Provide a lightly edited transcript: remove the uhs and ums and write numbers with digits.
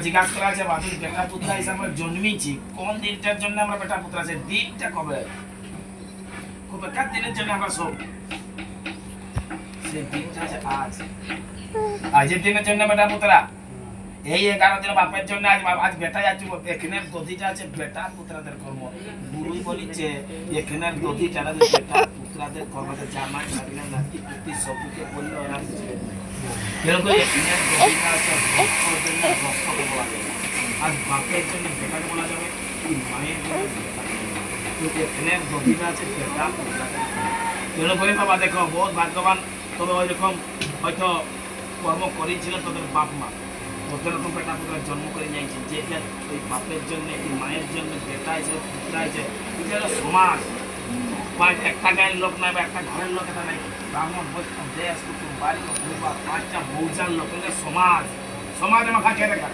জিজ্ঞাসা করা আছে বাদুর বেটা পুত্রা হিসেবে আমরা জন্মেছি কোন দিনটার জন্য আমরা বেটা পুত্রা আছে দিনটা কবে খুব একটা দিনের জন্য আমরা সব সেই দিনটা আছে আজ আজের দিনের জন্য বেটা পুত্রা এই 11 দিন বাপের জন্য আজ বেটা যাচ্ছে এখানের দধিটা আছে বেটা পুত্রাদের কর্ম গুরুই বলিছে এখানের দধি যারা বেটা পুত্রাদের কর্মতে জামাই ভাগিনা নাতি পুত্রী সবকে বললো রাখছে এরকম এখানের দধিটা আছে ভক্তর জন্য ভক্তকে বলা যাবে আজ বাপের জন্য বেটাকে বলা যাবে কি মায়ের জন্য তো এখানের দধিটা আছে বেটা পুত্রাদের এরকমই বাবা দেখো বহুত ভাগ্যবান তবে ওই রকম হয়তো কর্ম করেছিলেন তোদের বাপ মা ওদের রকম বেটা পুত্র জন্ম করে নিয়েছে যে ওই বাপের জন্য এই মায়ের জন্য বেটা আছে পুত্র আছে এটা সমাজ একটা গায়ের লোক নাই বা একটা ঘরের লোক এটা নাই ব্রাহ্মণ বৈষ্ণব দেশ কুটুম বাড়ি পরিবার 5টা মৌজার লোক সমাজ সমাজ আমার কাছে দেখা